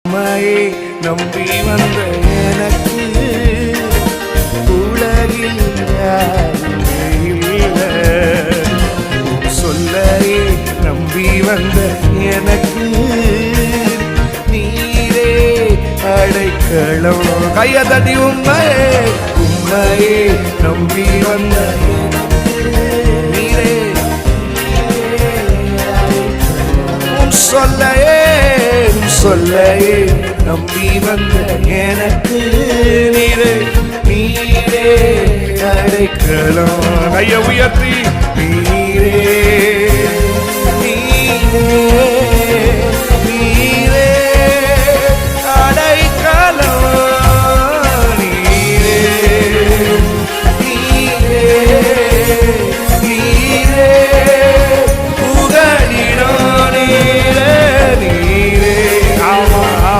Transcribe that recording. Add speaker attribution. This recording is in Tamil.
Speaker 1: உம்மையே நம்பி வந்த எனக்கு உலகில் யாருமே இல்லை. சொல்லையே நம்பி வந்த எனக்கு நீரே அடைக்கலம். கையதடி உம்மையே நம்பி வந்த நீரே சொல்லையே நம்பி வந்த எனக்கு நீரே அடைக்கலம். கைய உயர்த்தி